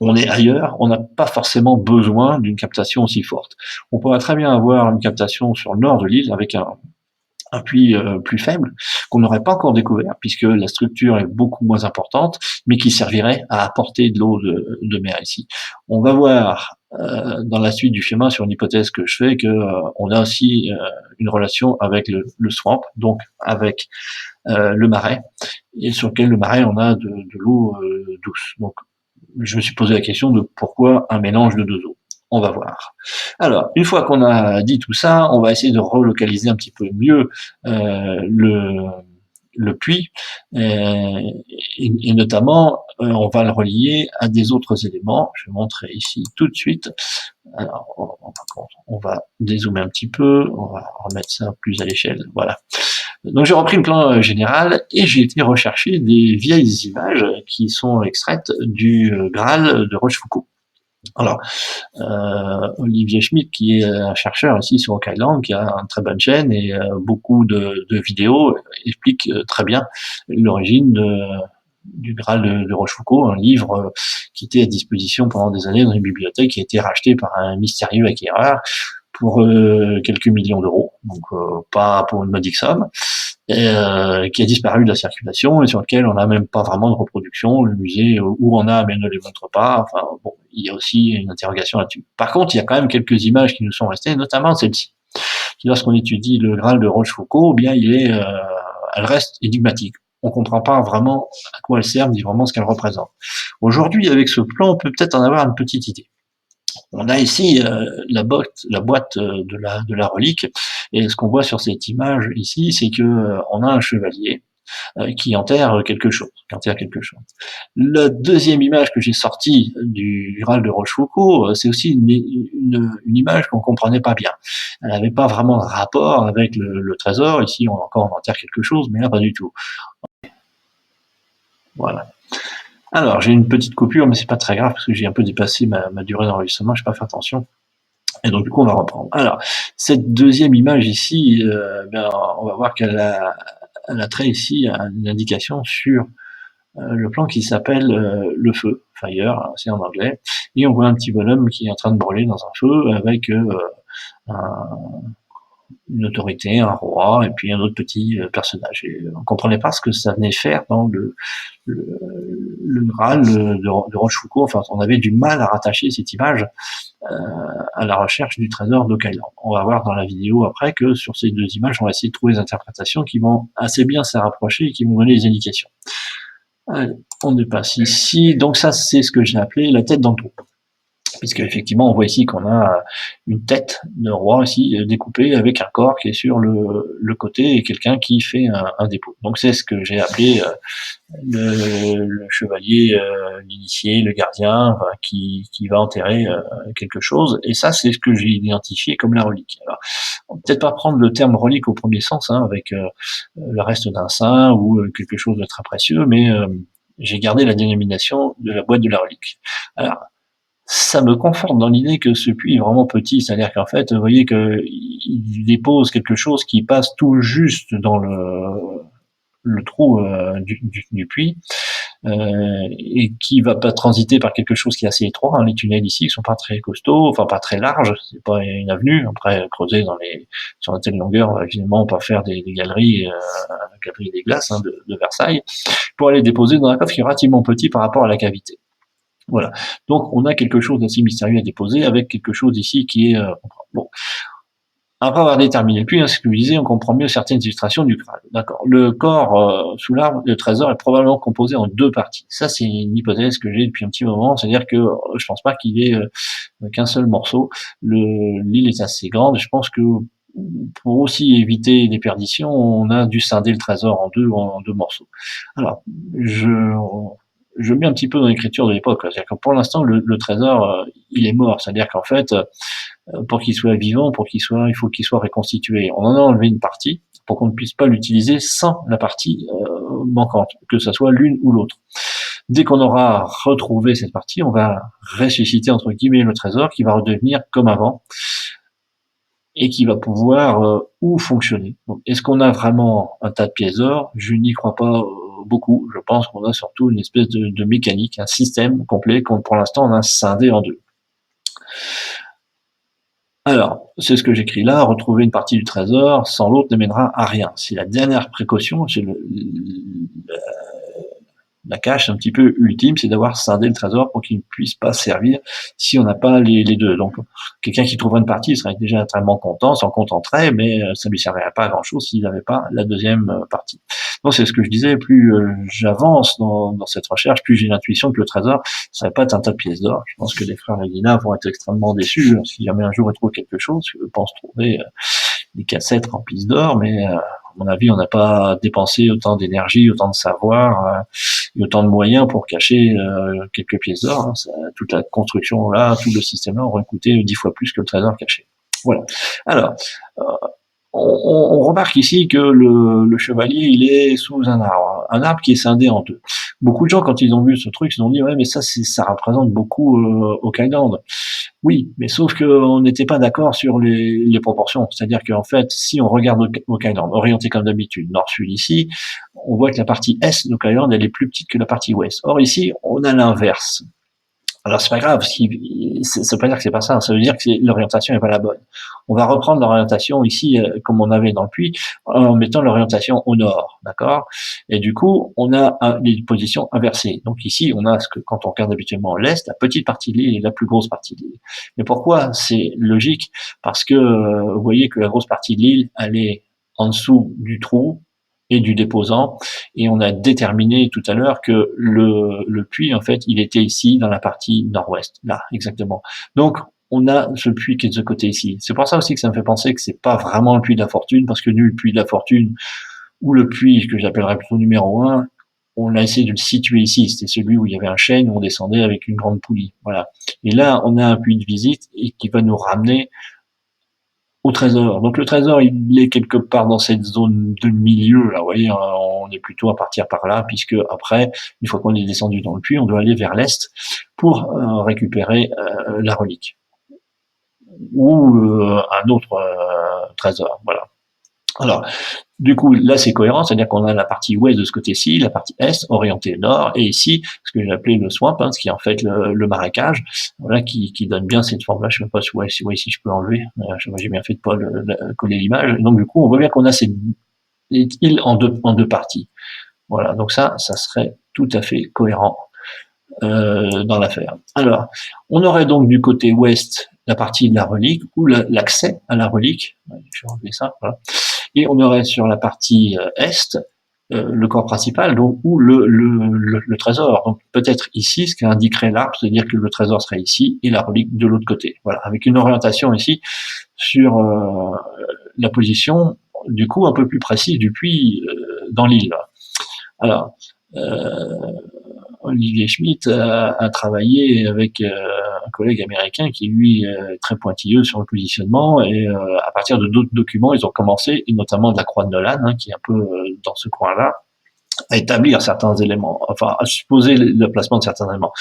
on est ailleurs, on n'a pas forcément besoin d'une captation aussi forte. On pourrait très bien avoir une captation sur le nord de l'île avec un puits plus faible qu'on n'aurait pas encore découvert puisque la structure est beaucoup moins importante, mais qui servirait à apporter de l'eau de mer ici. On va voir dans la suite du schéma sur une hypothèse que je fais que on a aussi une relation avec le swamp, donc avec le marais, et sur lequel le marais on a de l'eau douce. Donc je me suis posé la question de pourquoi un mélange de deux eaux. On va voir. Alors, une fois qu'on a dit tout ça, on va essayer de relocaliser un petit peu mieux le puits, et notamment, on va le relier à des autres éléments. Je vais montrer ici tout de suite. Alors, on va dézoomer un petit peu, on va remettre ça plus à l'échelle. Voilà. Donc j'ai repris le plan général et j'ai été rechercher des vieilles images qui sont extraites du Graal de Rochefoucauld. Alors, Olivier Schmitt, qui est un chercheur ici sur Oak Island, qui a une très bonne chaîne et beaucoup de vidéos, explique très bien l'origine du Graal de Rochefoucauld, un livre qui était à disposition pendant des années dans une bibliothèque, qui a été racheté par un mystérieux acquéreur pour quelques millions d'euros, donc pas pour une modique somme. qui a disparu de la circulation et sur lequel on n'a même pas vraiment de reproduction. Le musée où on a mais ne les montre pas. Enfin bon, il y a aussi une interrogation là-dessus. Par contre, il y a quand même quelques images qui nous sont restées, notamment celle-ci. Lorsqu'on étudie le Graal de Rochefoucauld, eh bien elle reste énigmatique. On comprend pas vraiment à quoi elle sert, ni vraiment ce qu'elle représente. Aujourd'hui, avec ce plan, on peut peut-être en avoir une petite idée. On a ici la boîte de la relique, et ce qu'on voit sur cette image ici, c'est que on a un chevalier qui enterre quelque chose, La deuxième image que j'ai sortie du Graal de Rochefoucauld, c'est aussi une image qu'on comprenait pas bien. Elle n'avait pas vraiment de rapport avec le trésor. Ici, on enterre quelque chose, mais là, pas du tout. Voilà. Alors, j'ai une petite coupure, mais c'est pas très grave parce que j'ai un peu dépassé ma durée d'enregistrement, je n'ai pas fait attention. Et donc, du coup, on va reprendre. Alors, cette deuxième image ici, on va voir qu'elle a trait ici à une indication sur le plan qui s'appelle le feu, fire, c'est en anglais. Et on voit un petit bonhomme qui est en train de brûler dans un feu avec une autorité, un roi, et puis un autre petit personnage. Et on comprenait pas ce que ça venait faire dans le Graal de Rochefoucauld. Enfin, on avait du mal à rattacher cette image à la recherche du trésor d'Oak-Island. On va voir dans la vidéo après que sur ces deux images, on va essayer de trouver des interprétations qui vont assez bien se rapprocher et qui vont donner des indications. Allez, on dépasse ici. Donc ça, c'est ce que j'ai appelé la tête dans le trou. Puisque effectivement, on voit ici qu'on a une tête de roi ici découpée avec un corps qui est sur le côté et quelqu'un qui fait un dépôt. Donc c'est ce que j'ai appelé le chevalier, l'initié, le gardien, enfin, qui va enterrer quelque chose. Et ça, c'est ce que j'ai identifié comme la relique. Alors, on va peut-être pas prendre le terme relique au premier sens, hein, avec le reste d'un saint ou quelque chose de très précieux, mais j'ai gardé la dénomination de la boîte de la relique. Alors, ça me conforte dans l'idée que ce puits est vraiment petit, c'est-à-dire qu'en fait, vous voyez qu'il dépose quelque chose qui passe tout juste dans le trou du puits, et qui va pas transiter par quelque chose qui est assez étroit. Hein. Les tunnels ici ils sont pas très costauds, enfin pas très larges, c'est pas une avenue. Après, creuser sur une telle longueur, évidemment, on peut faire des galeries, la galerie des glaces de Versailles, pour aller déposer dans un coffre qui est relativement petit par rapport à la cavité. Voilà. Donc, on a quelque chose d'assez mystérieux à déposer avec quelque chose ici qui est bon. Après avoir déterminé le puits, ce que je disais, on comprend mieux certaines illustrations du Graal. D'accord. Le corps sous l'arbre, le trésor, est probablement composé en deux parties. Ça, c'est une hypothèse que j'ai depuis un petit moment. C'est-à-dire que je pense pas qu'il ait qu'un seul morceau. L'île est assez grande. Je pense que pour aussi éviter des perditions, on a dû scinder le trésor en deux morceaux. Alors, je mets un petit peu dans l'écriture de l'époque. C'est-à-dire que pour l'instant, le trésor, il est mort. C'est-à-dire qu'en fait, pour qu'il soit vivant, il faut qu'il soit reconstitué. On en a enlevé une partie pour qu'on ne puisse pas l'utiliser sans la partie manquante, que ce soit l'une ou l'autre. Dès qu'on aura retrouvé cette partie, on va ressusciter entre guillemets le trésor qui va redevenir comme avant et qui va pouvoir fonctionner. Est-ce qu'on a vraiment un tas de pièces d'or? Je n'y crois pas beaucoup. Je pense qu'on a surtout une espèce de mécanique, un système complet qu'on pour l'instant on a scindé en deux. Alors, c'est ce que j'écris là, retrouver une partie du trésor sans l'autre ne mènera à rien. C'est la dernière précaution, c'est la cache un petit peu ultime, c'est d'avoir scindé le trésor pour qu'il ne puisse pas servir si on n'a pas les deux. Donc, quelqu'un qui trouverait une partie serait déjà extrêmement content, s'en contenterait, mais ça lui servirait pas à grand chose s'il n'avait pas la deuxième partie. Donc, c'est ce que je disais, plus j'avance dans cette recherche, plus j'ai l'intuition que le trésor, ça va pas être un tas de pièces d'or. Je pense que les frères Leguina vont être extrêmement déçus si jamais un jour ils trouvent quelque chose. Je pense trouver des cassettes remplies d'or, mais à mon avis, on n'a pas dépensé autant d'énergie, autant de savoir et autant de moyens pour cacher quelques pièces d'or. Hein. Toute la construction là, tout le système là aurait coûté 10 fois plus que le trésor caché. Voilà. Alors, on remarque ici que le chevalier, il est sous un arbre qui est scindé en deux. Beaucoup de gens, quand ils ont vu ce truc, ils se sont dit ouais, mais ça représente beaucoup Oak-Island. Oui, mais sauf qu'on n'était pas d'accord sur les proportions. C'est-à-dire qu'en fait, si on regarde Oak-Island, orienté comme d'habitude, nord-sud ici, on voit que la partie est d'Oak-Island, elle est plus petite que la partie ouest. Or ici, on a l'inverse. Alors c'est pas grave, ça veut pas dire que c'est pas ça veut dire que l'orientation est pas la bonne. On va reprendre l'orientation ici, comme on avait dans le puits, en mettant l'orientation au nord, d'accord? Et du coup, on a les positions inversées. Donc ici, on a ce que quand on regarde habituellement l'est, la petite partie de l'île et la plus grosse partie de l'île. Mais pourquoi c'est logique? Parce que vous voyez que la grosse partie de l'île, elle est en dessous du trou et du déposant, et on a déterminé tout à l'heure que le puits, en fait, il était ici dans la partie nord-ouest, là, exactement. Donc, on a ce puits qui est de ce côté ici. C'est pour ça aussi que ça me fait penser que c'est pas vraiment le puits de la fortune, parce que nous, le puits de la fortune, ou le puits que j'appellerais plutôt numéro 1, on a essayé de le situer ici. C'était celui où il y avait un chêne, où on descendait avec une grande poulie. Voilà. Et là, on a un puits de visite et qui va nous ramener au trésor. Donc le trésor, il est quelque part dans cette zone de milieu, là, vous voyez, on est plutôt à partir par là, puisque après, une fois qu'on est descendu dans le puits, on doit aller vers l'est pour récupérer la relique ou un autre trésor. Voilà. Alors, du coup, là, c'est cohérent, c'est-à-dire qu'on a la partie ouest de ce côté-ci, la partie est orientée nord, et ici, ce que j'ai appelé le swamp, hein, ce qui est en fait le marécage, voilà, qui donne bien cette forme-là. Je sais pas si, ouais, si je peux l'enlever. J'ai bien fait de pas coller l'image. Donc, du coup, on voit bien qu'on a cette île en deux parties. Voilà, donc ça serait tout à fait cohérent dans l'affaire. Alors, on aurait donc du côté ouest la partie de la relique, ou l'accès à la relique. Je vais enlever ça, voilà. Et on aurait sur la partie est le corps principal, donc où le trésor. Donc peut-être ici, ce qu'indiquerait l'arbre, c'est-à-dire que le trésor serait ici et la relique de l'autre côté. Voilà, avec une orientation ici sur la position, du coup, un peu plus précise du puits dans l'île. Alors, euh, Olivier Schmitt a travaillé avec un collègue américain qui lui est très pointilleux sur le positionnement, et à partir de d'autres documents, ils ont commencé, et notamment de la croix de Nolan, hein, qui est un peu dans ce coin-là, à établir certains éléments, enfin à supposer le placement de certains éléments,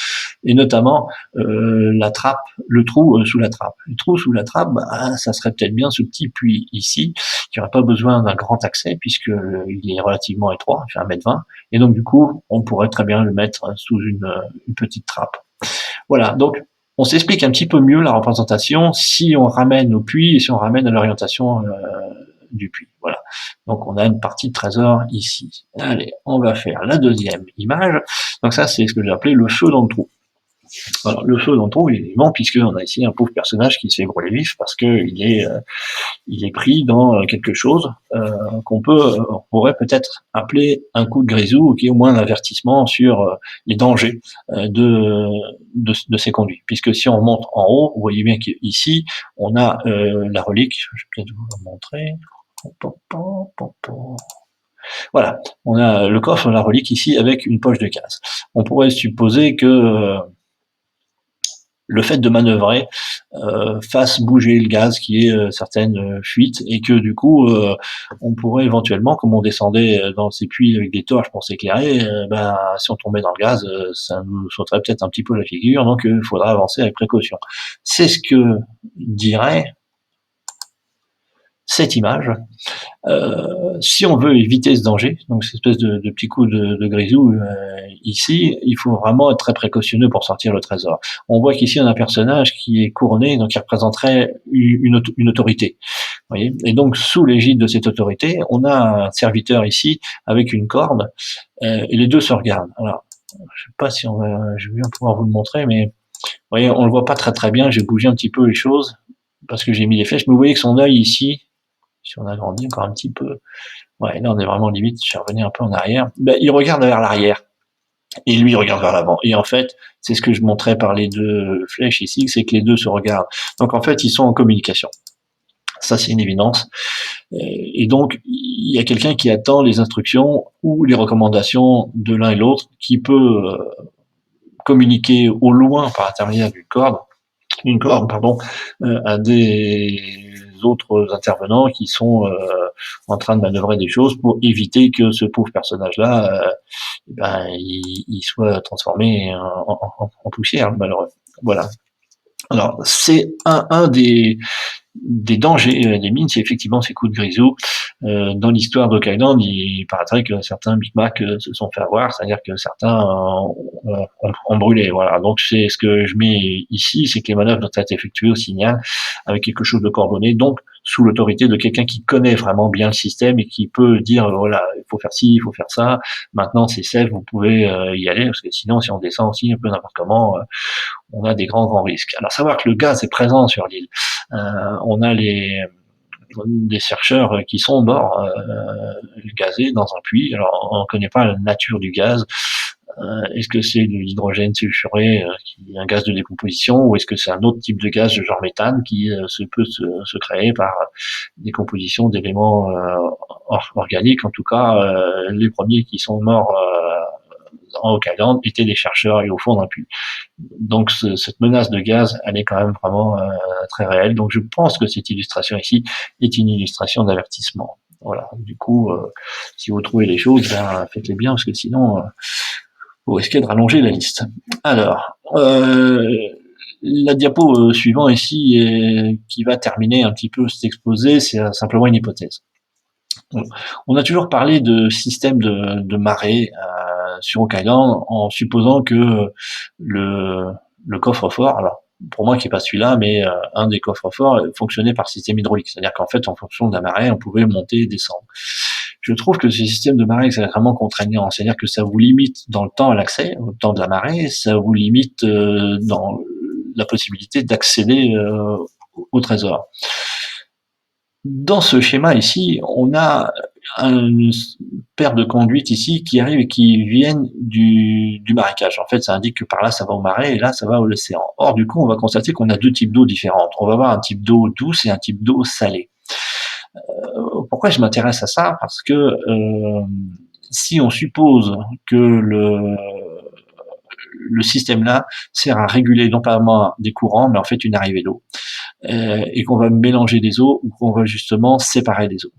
et notamment la trappe, le trou sous la trappe. Le trou sous la trappe, bah, ça serait peut-être bien ce petit puits ici, qui n'aurait pas besoin d'un grand accès, puisque il est relativement étroit, il fait 1,20 m, et donc du coup, on pourrait très bien le mettre sous une petite trappe. Voilà, donc on s'explique un petit peu mieux la représentation si on ramène au puits et si on ramène à l'orientation du puits. Voilà. Donc on a une partie de trésor ici. Allez, on va faire la deuxième image. Donc ça, c'est ce que j'ai appelé le feu dans le trou. Alors le feu dans le trou, évidemment, puisqu'on a ici un pauvre personnage qui se fait brûler vif parce que il est pris dans quelque chose qu'on pourrait peut-être appeler un coup de grisou, qui est au moins un avertissement sur les dangers de ces conduits. Puisque si on remonte en haut, vous voyez bien qu'ici, on a la relique, je vais peut-être vous la montrer. Voilà, on a le coffre, la relique ici avec une poche de gaz. On pourrait supposer que le fait de manœuvrer fasse bouger le gaz qui est certaines fuites, et que du coup on pourrait éventuellement, comme on descendait dans ces puits avec des torches pour s'éclairer, si on tombait dans le gaz, ça nous sauterait peut-être un petit peu la figure, donc il faudra avancer avec précaution. C'est ce que dirait cette image. Si on veut éviter ce danger, donc cette espèce de petit coup de grisou ici, il faut vraiment être très précautionneux pour sortir le trésor. On voit qu'ici on a un personnage qui est couronné, donc qui représenterait une autorité. Vous voyez, et donc sous l'égide de cette autorité, on a un serviteur ici avec une corde, et les deux se regardent. Alors, je sais pas si je vais bien pouvoir vous le montrer, mais vous voyez, on le voit pas très bien. J'ai bougé un petit peu les choses parce que j'ai mis les flèches, mais vous voyez que son œil ici, si on agrandit encore un petit peu, ouais, là on est vraiment limite, je suis revenu un peu en arrière, il regarde vers l'arrière, et lui il regarde vers l'avant. Et en fait, c'est ce que je montrais par les deux flèches ici, c'est que les deux se regardent. Donc en fait, ils sont en communication. Ça, c'est une évidence. Et donc, il y a quelqu'un qui attend les instructions ou les recommandations de l'un et l'autre, qui peut communiquer au loin par l'intermédiaire d'une corde, pardon, à des autres intervenants qui sont en train de manœuvrer des choses pour éviter que ce pauvre personnage-là, il soit transformé en poussière, malheureux. Voilà. Alors, c'est un des des dangers des mines, c'est effectivement ces coups de grisou. Dans l'histoire d'Oak Island, il paraîtrait que certains Big Mac se sont fait avoir, c'est-à-dire que certains ont brûlé. Voilà. Donc c'est ce que je mets ici, c'est que les manœuvres doivent être effectuées au signal avec quelque chose de coordonné, donc sous l'autorité de quelqu'un qui connaît vraiment bien le système et qui peut dire voilà, il faut faire ci, il faut faire ça. Maintenant c'est safe, vous pouvez y aller, parce que sinon si on descend aussi un peu n'importe comment, on a des grands risques. Alors savoir que le gaz est présent sur l'île, on a des chercheurs qui sont morts gazés dans un puits. Alors on ne connaît pas la nature du gaz. Est-ce que c'est de l'hydrogène sulfuré, qui est un gaz de décomposition, ou est-ce que c'est un autre type de gaz, de genre méthane, qui peut se créer par décomposition d'éléments organiques. En tout cas, les premiers qui sont morts en Oak Island étaient des chercheurs et au fond d'un puits. Donc cette menace de gaz, elle est quand même vraiment très réelle. Donc je pense que cette illustration ici est une illustration d'avertissement. Voilà. Du coup, si vous trouvez les choses, ben, faites-les bien, parce que sinon, vous risquez de rallonger la liste. Alors, la diapo suivante ici, qui va terminer un petit peu cet exposé, c'est simplement une hypothèse. On a toujours parlé de système de marée sur Oak Island en supposant que le coffre-fort, alors pour moi qui est pas celui-là, mais un des coffres-forts fonctionnait par système hydraulique, c'est-à-dire qu'en fait en fonction de la marée, on pouvait monter et descendre. Je trouve que ce système de marée c'est vraiment contraignant, c'est-à-dire que ça vous limite dans le temps à l'accès, au temps de la marée, ça vous limite dans la possibilité d'accéder au trésor. Dans ce schéma ici, on a une paire de conduites ici qui arrivent et qui viennent du marécage. En fait, ça indique que par là, ça va au marais et là, ça va à l'océan. Or, du coup, on va constater qu'on a deux types d'eau différentes. On va avoir un type d'eau douce et un type d'eau salée. Pourquoi je m'intéresse à ça? Parce que si on suppose que le système-là sert à réguler non pas des courants, mais en fait une arrivée d'eau, et qu'on va mélanger des eaux ou qu'on va justement séparer des eaux.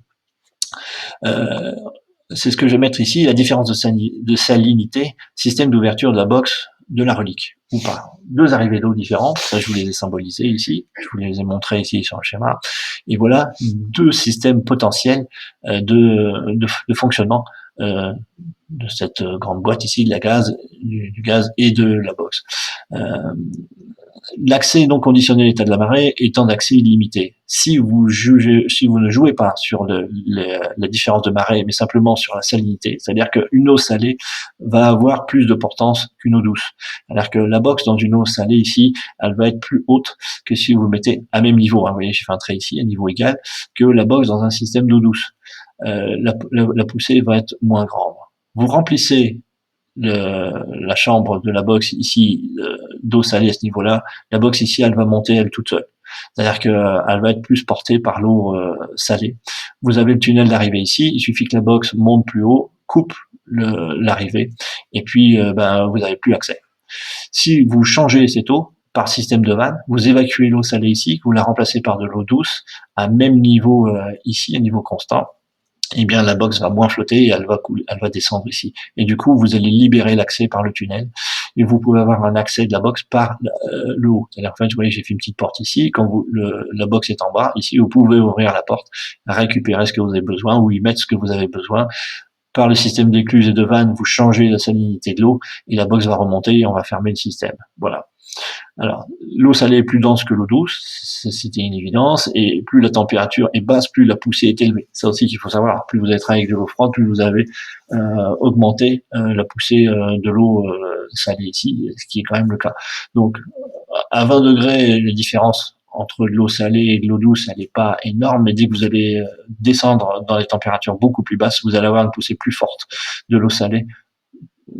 C'est ce que je vais mettre ici, la différence de salinité, système d'ouverture de la box de la relique, ou pas. Deux arrivées d'eau différentes, ça je vous les ai symbolisées ici, je vous les ai montrées ici sur le schéma, et voilà deux systèmes potentiels de fonctionnement de cette grande boîte ici, de la gaz, du gaz et de la box. L'accès non conditionné à l'état de la marée est un accès illimité. Si vous ne jouez pas sur la différence de marée, mais simplement sur la salinité, c'est-à-dire qu'une eau salée va avoir plus de portance qu'une eau douce. C'est-à-dire que la box dans une eau salée ici, elle va être plus haute que si vous mettez à même niveau. Hein, vous voyez, j'ai fait un trait ici, à niveau égal, que la box dans un système d'eau douce. La poussée va être moins grande. Vous remplissez la chambre de la box ici d'eau salée à ce niveau-là, la box ici elle va monter elle toute seule. C'est-à-dire qu'elle va être plus portée par l'eau salée. Vous avez le tunnel d'arrivée ici, il suffit que la box monte plus haut, coupe l'arrivée, et puis vous n'avez plus accès. Si vous changez cette eau par système de vanne, vous évacuez l'eau salée ici, vous la remplacez par de l'eau douce à même niveau ici, à niveau constant, eh bien la box va moins flotter et elle va descendre ici. Et du coup, vous allez libérer l'accès par le tunnel et vous pouvez avoir un accès de la box par le haut. C'est-à-dire en fait, vous voyez, j'ai fait une petite porte ici. Quand la box est en bas, ici, vous pouvez ouvrir la porte, récupérer ce que vous avez besoin ou y mettre ce que vous avez besoin. Par le système d'écluse et de vanne, vous changez la salinité de l'eau et la box va remonter et on va fermer le système. Voilà. Alors, l'eau salée est plus dense que l'eau douce, c'était une évidence, et plus la température est basse, plus la poussée est élevée. Ça aussi qu'il faut savoir, plus vous avez travaillé avec de l'eau froide, plus vous avez augmenté la poussée de l'eau salée ici, ce qui est quand même le cas. Donc, à 20 degrés, la différence entre de l'eau salée et de l'eau douce, elle n'est pas énorme, mais dès que vous allez descendre dans des températures beaucoup plus basses, vous allez avoir une poussée plus forte de l'eau salée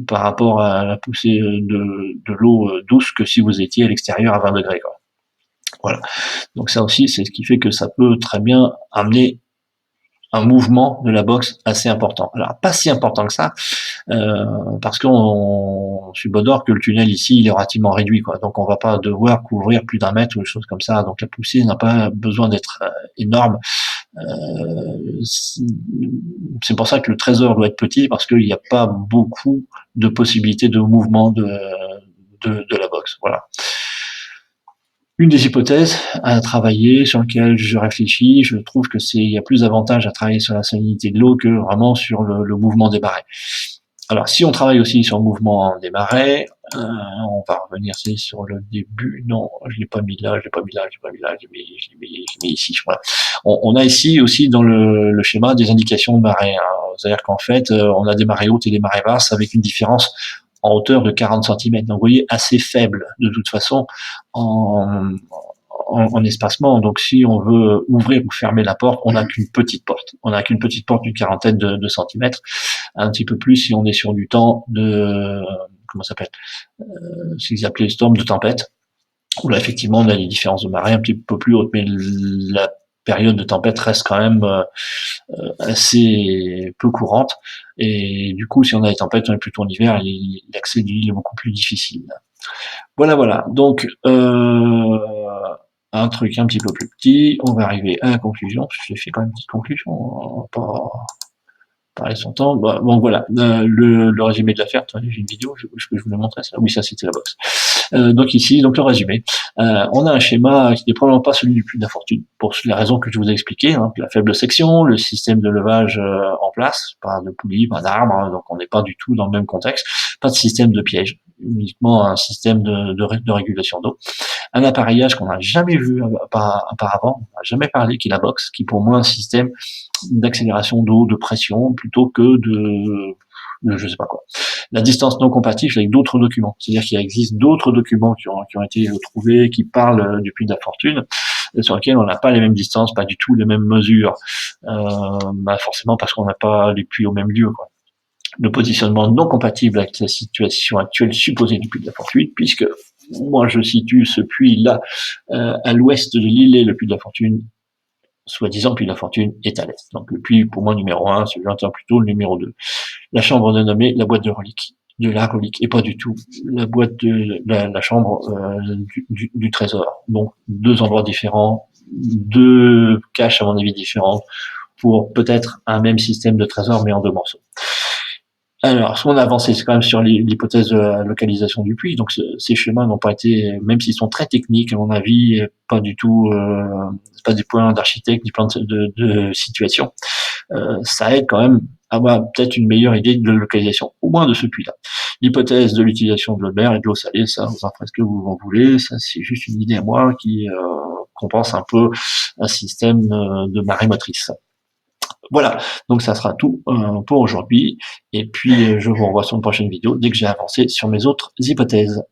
par rapport à la poussée de l'eau douce que si vous étiez à l'extérieur à 20 degrés. Quoi. Voilà. Donc ça aussi, c'est ce qui fait que ça peut très bien amener un mouvement de la box assez important. Alors pas si important que ça, parce qu'on suppose que le tunnel ici il est relativement réduit, quoi. Donc on va pas devoir couvrir plus d'un mètre ou des choses comme ça. Donc la poussée n'a pas besoin d'être énorme. C'est pour ça que le trésor doit être petit, parce qu'il n'y a pas beaucoup de possibilités de mouvement de la box. Voilà. Une des hypothèses à travailler, sur lequel je réfléchis, je trouve que il y a plus d'avantages à travailler sur la salinité de l'eau que vraiment sur le mouvement des marées. Alors, si on travaille aussi sur le mouvement des marais, on va revenir sur le début. Non, je l'ai pas mis là, je l'ai pas mis là, je l'ai pas mis là, je l'ai mis ici. Voilà. On a ici aussi dans le schéma des indications de marée, hein. C'est-à-dire qu'en fait, on a des marées hautes et des marées basses avec une différence en hauteur de 40 centimètres. Donc, vous voyez, assez faible de toute façon en, en espacement. Donc, si on veut ouvrir ou fermer la porte, on n'a qu'une petite porte. On n'a qu'une petite porte d'une quarantaine de centimètres. Un petit peu plus si on est sur du temps de, comment ça s'appelle, ce qu'ils appelaient storm de tempête, où là, effectivement, on a des différences de marée un petit peu plus hautes, mais la période de tempête reste quand même assez peu courante. Et du coup, si on a des tempêtes, on est plutôt en hiver, l'accès de l'île est beaucoup plus difficile. Voilà, voilà. Donc, un truc un petit peu plus petit. On va arriver à la conclusion. Je fais quand même une petite conclusion, pas parler son temps. Bon, voilà, le résumé de l'affaire. J'ai une vidéo, je voulais montrer ça. Oui, ça c'était la box. Donc ici, donc le résumé. On a un schéma qui n'est probablement pas celui du puits de la fortune, pour la raison que je vous ai expliqué, hein, la faible section, le système de levage en place, pas de poulie, pas d'arbre, hein, donc on n'est pas du tout dans le même contexte, pas de système de piège, uniquement un système de régulation d'eau. Un appareillage qu'on n'a jamais vu auparavant, on n'a jamais parlé, qui est la box, qui est pour moi un système d'accélération d'eau, de pression, plutôt que de je sais pas quoi. La distance non compatible avec d'autres documents. C'est-à-dire qu'il existe d'autres documents qui ont été trouvés, qui parlent du puits de la fortune, sur lesquels on n'a pas les mêmes distances, pas du tout les mêmes mesures. Forcément parce qu'on n'a pas les puits au même lieu, quoi. Le positionnement non compatible avec la situation actuelle supposée du puits de la fortune, puisque moi je situe ce puits-là à l'ouest de l'île et le puits de la fortune, soi-disant puits de la fortune, est à l'est. Donc le puits pour moi numéro 1, celui j'entends plutôt le numéro 2. La chambre de nommée la boîte de relique, de la relique, et pas du tout la boîte de la chambre du trésor. Donc deux endroits différents, deux caches à mon avis différentes, pour peut-être un même système de trésor mais en deux morceaux. Alors, ce qu'on a avancé, c'est quand même sur l'hypothèse de la localisation du puits. Donc, ces schémas n'ont pas été, même s'ils sont très techniques, à mon avis, pas du tout, c'est pas des plans d'architecte, des plans de situation. Ça aide quand même à avoir peut-être une meilleure idée de la localisation, au moins de ce puits-là. L'hypothèse de l'utilisation de l'eau de mer et de l'eau salée, ça, vous en faites ce que vous en voulez. Ça, c'est juste une idée à moi qui compense un peu un système de marée motrice. Voilà, donc ça sera tout pour aujourd'hui. Et puis, je vous revois sur une prochaine vidéo dès que j'ai avancé sur mes autres hypothèses.